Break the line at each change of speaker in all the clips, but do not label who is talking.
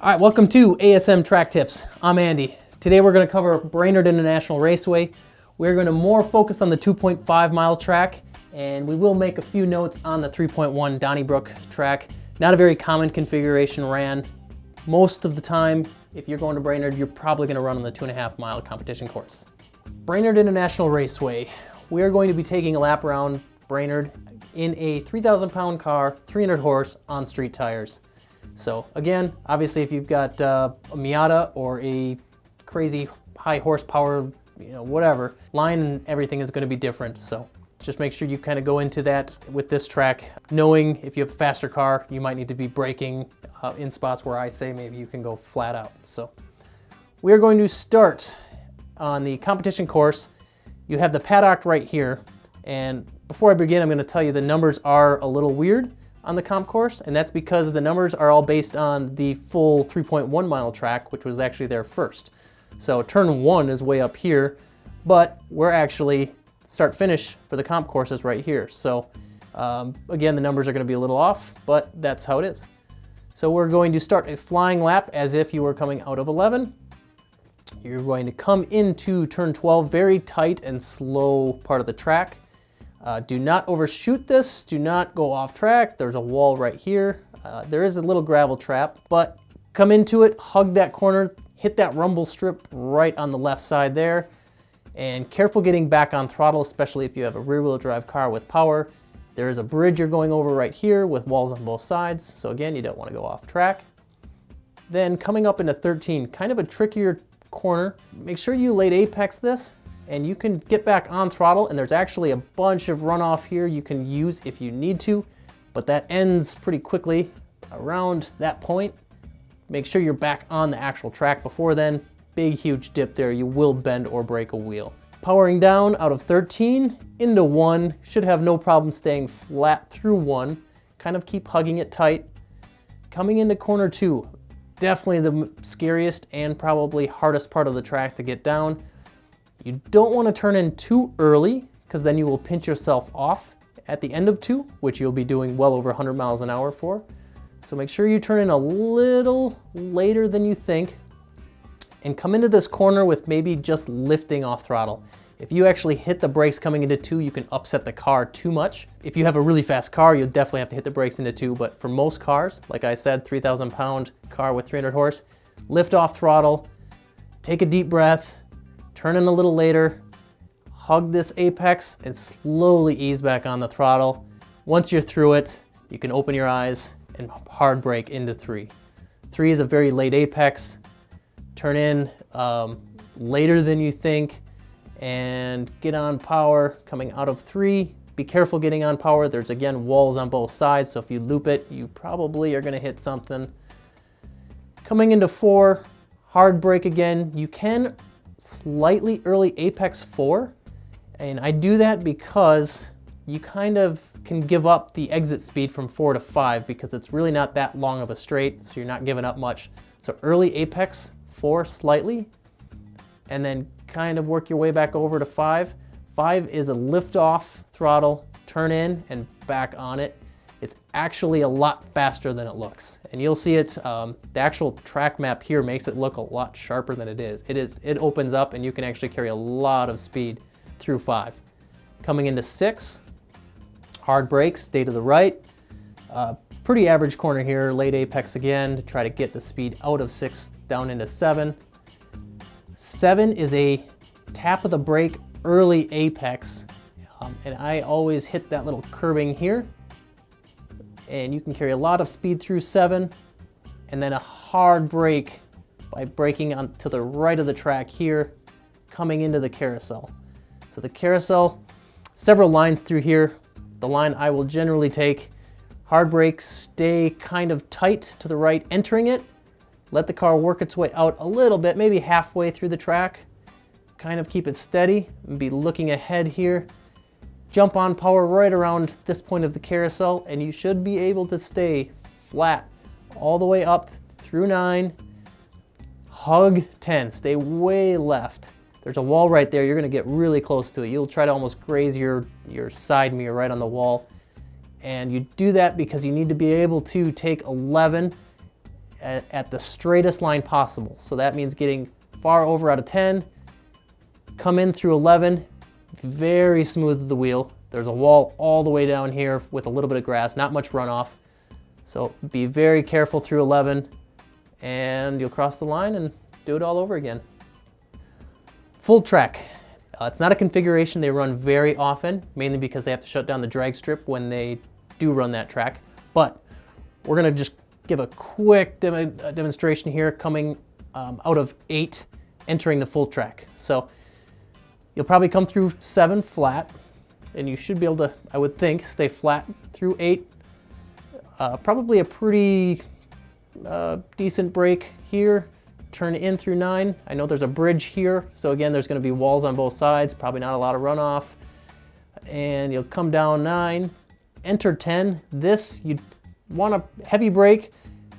All right, welcome to ASM Track Tips. I'm Andy. Today we're going to cover Brainerd International Raceway. We're going to more focus on the 2.5 mile track, and we will make a few notes on the 3.1 Donnybrook track. Not a very common configuration ran. Most of the time, if you're going to Brainerd, you're probably going to run on the 2.5 mile competition course. Brainerd International Raceway. We are going to be taking a lap around Brainerd in a 3,000 pound car, 300 horse on street tires. So again, obviously if you've got a Miata or a crazy high horsepower, whatever, line and everything is going to be different. So just make sure you kind of go into that with this track, knowing if you have a faster car, you might need to be braking in spots where I say maybe you can go flat out. So we are going to start on the competition course. You have the paddock right here. And before I begin, I'm going to tell you the numbers are a little weird on the comp course, and that's because the numbers are all based on the full 3.1 mile track, which was actually there first. So turn 1 is way up here, but we're actually start finish for the comp courses right here. So again, the numbers are going to be a little off, but that's how it is. So we're going to start a flying lap as if you were coming out of 11. You're going to come into turn 12, very tight and slow part of the track. Do not overshoot this, do not go off track. There's a wall right here. There is a little gravel trap, but come into it, hug that corner, hit that rumble strip right on the left side there, and careful getting back on throttle, especially if you have a rear-wheel drive car with power. There is a bridge you're going over right here with walls on both sides, so again, you don't want to go off track. Then coming up into 13, kind of a trickier corner. Make sure you late apex this, and you can get back on throttle, and there's actually a bunch of runoff here you can use if you need to, but that ends pretty quickly around that point. Make sure you're back on the actual track before then. Big, huge dip there. You will bend or break a wheel. Powering down out of 13 into 1. Should have no problem staying flat through 1. Kind of keep hugging it tight. Coming into corner 2. Definitely the scariest and probably hardest part of the track to get down. You don't want to turn in too early, because then you will pinch yourself off at the end of 2, which you'll be doing well over 100 miles an hour for. So make sure you turn in a little later than you think, and come into this corner with maybe just lifting off throttle. If you actually hit the brakes coming into 2, you can upset the car too much. If you have a really fast car, you'll definitely have to hit the brakes into 2, but for most cars, like I said, 3,000 pound car with 300 horse, lift off throttle, take a deep breath, turn in a little later, hug this apex, and slowly ease back on the throttle. Once you're through it, you can open your eyes and hard brake into 3. 3 is a very late apex. Turn in later than you think and get on power coming out of 3. Be careful getting on power. There's again walls on both sides, so if you loop it, you probably are going to hit something. Coming into 4, hard brake again. You can slightly early apex 4, and I do that because you kind of can give up the exit speed from 4 to 5 because it's really not that long of a straight, so you're not giving up much. So early apex 4 slightly, and then kind of work your way back over to 5. 5 is a lift off throttle, turn in and back on it. It's actually a lot faster than it looks, and you'll see it. The actual track map here makes it look a lot sharper than it is. It opens up, and you can actually carry a lot of speed through 5. Coming into 6, hard brakes, stay to the right. Pretty average corner here, late apex again to try to get the speed out of 6 down into 7. 7 is a tap of the brake early apex, and I always hit that little curbing here. And you can carry a lot of speed through 7, and then a hard brake by braking on to the right of the track here, coming into the carousel. So the carousel, several lines through here. The line I will generally take, hard brakes, stay kind of tight to the right, entering it. Let the car work its way out a little bit, maybe halfway through the track. Kind of keep it steady and be looking ahead here. Jump on power right around this point of the carousel, and you should be able to stay flat all the way up through 9. Hug 10, stay way left. There's a wall right there. You're gonna get really close to it. You'll try to almost graze your side mirror right on the wall. And you do that because you need to be able to take 11 at the straightest line possible. So that means getting far over out of 10, come in through 11, very smooth with the wheel. There's a wall all the way down here with a little bit of grass, not much runoff. So be very careful through 11 and you'll cross the line and do it all over again. Full track. It's not a configuration they run very often, mainly because they have to shut down the drag strip when they do run that track. But we're gonna just give a quick demonstration here coming out of 8, entering the full track. So you'll probably come through 7 flat, and you should be able to, I would think, stay flat through 8. Probably a pretty decent break here. Turn in through 9. I know there's a bridge here, so again, there's gonna be walls on both sides, probably not a lot of runoff. And you'll come down 9, enter 10. This, you'd want a heavy brake,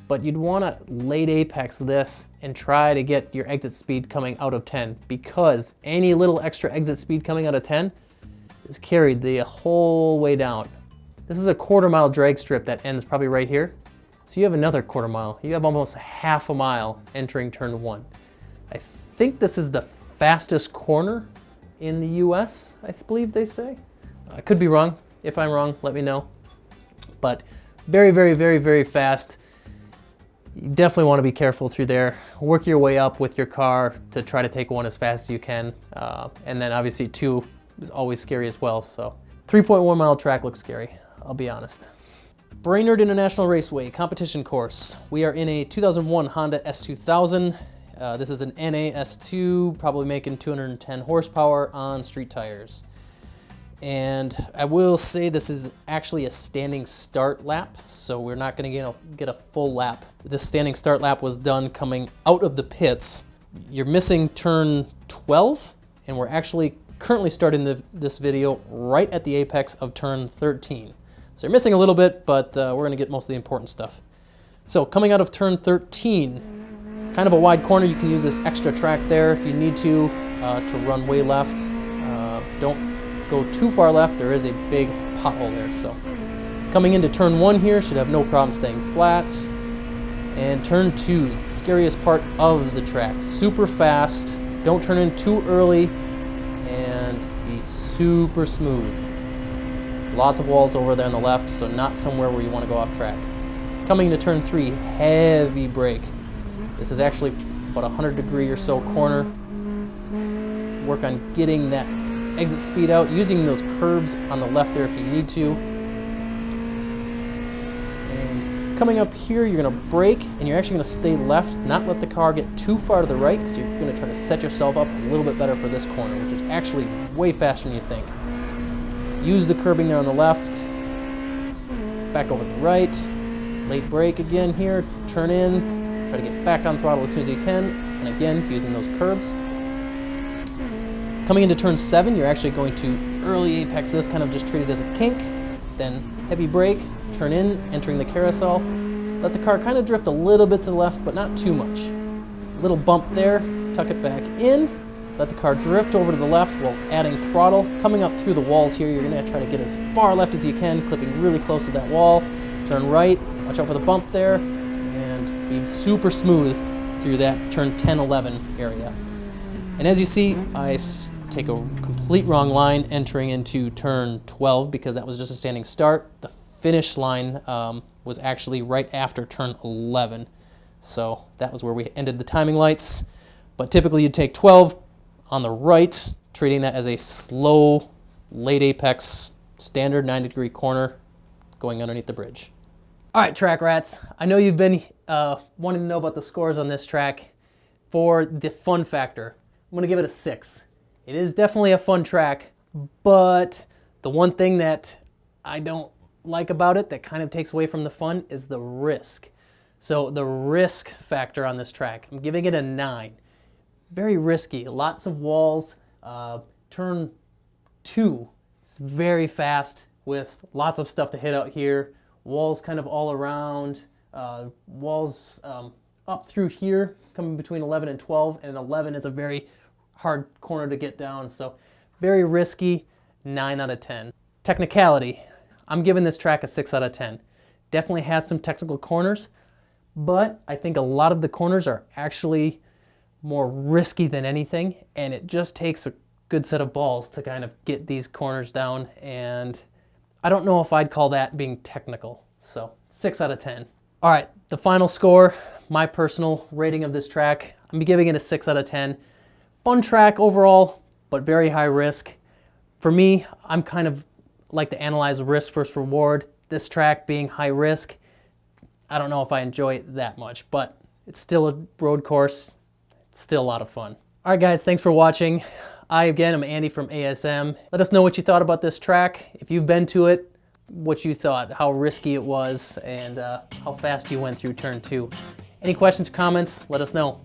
but you'd want to late apex this and try to get your exit speed coming out of 10, because any little extra exit speed coming out of 10 is carried the whole way down. This is a 1/4 mile drag strip that ends probably right here. So you have another 1/4 mile. You have almost 1/2 mile entering turn 1. I think this is the fastest corner in the US, I believe they say. I could be wrong. If I'm wrong, let me know. But very, very, very, very fast. You definitely want to be careful through there. Work your way up with your car to try to take 1 as fast as you can. And then obviously 2 is always scary as well. So 3.1 mile track looks scary, I'll be honest. Brainerd International Raceway competition course. We are in a 2001 Honda S2000. This is an NA S2, probably making 210 horsepower on street tires. And I will say this is actually a standing start lap, so we're not gonna get a full lap. This standing start lap was done coming out of the pits. You're missing turn 12, and we're actually currently starting this video right at the apex of turn 13. So you're missing a little bit, but we're gonna get most of the important stuff. So coming out of turn 13, kind of a wide corner. You can use this extra track there if you need to run way left. Don't go too far left, there is a big pothole there. So coming into turn 1 here, should have no problem staying flat. And turn 2, scariest part of the track. Super fast, don't turn in too early, and be super smooth. Lots of walls over there on the left, so not somewhere where you want to go off track. Coming into turn 3, heavy brake. This is actually about 100-degree or so corner. Work on getting that exit speed out, using those curbs on the left there if you need to. And coming up here, you're gonna brake, and you're actually gonna stay left, not let the car get too far to the right, because you're gonna try to set yourself up a little bit better for this corner, which is actually way faster than you think. Use the curbing there on the left, back over to the right, late brake again here, turn in, try to get back on throttle as soon as you can, and again, using those curbs. Coming into turn 7, you're actually going to early apex this, kind of just treat it as a kink, then heavy brake, turn in, entering the carousel. Let the car kind of drift a little bit to the left, but not too much. Little bump there, tuck it back in, let the car drift over to the left while adding throttle. Coming up through the walls here, you're gonna try to get as far left as you can, clipping really close to that wall. Turn right, watch out for the bump there, and being super smooth through that turn 10, 11 area. And as you see, I take a complete wrong line entering into turn 12 because that was just a standing start. The finish line was actually right after turn 11. So that was where we ended the timing lights. But typically you'd take 12 on the right, treating that as a slow, late apex, standard 90-degree corner going underneath the bridge. All right, track rats. I know you've been wanting to know about the scores on this track. For the fun factor, I'm gonna give it a 6. It is definitely a fun track, but the one thing that I don't like about it that kind of takes away from the fun is the risk. So the risk factor on this track, I'm giving it a 9. Very risky, lots of walls. Turn 2 is very fast with lots of stuff to hit out here. Walls kind of all around, walls up through here, coming between 11 and 12, and 11 is a very hard corner to get down, so very risky, 9 out of 10. Technicality, I'm giving this track a 6 out of 10. Definitely has some technical corners, but I think a lot of the corners are actually more risky than anything, and it just takes a good set of balls to kind of get these corners down, and I don't know if I'd call that being technical. So 6 out of 10. All right, the final score, my personal rating of this track, I'm giving it a 6 out of 10. Fun track overall, but very high risk. For me, I'm kind of like to analyze risk versus reward. This track being high risk, I don't know if I enjoy it that much, but it's still a road course, still a lot of fun. All right, guys, thanks for watching. I, again, am Andy from ASM. Let us know what you thought about this track. If you've been to it, what you thought, how risky it was, and how fast you went through turn 2. Any questions or comments, let us know.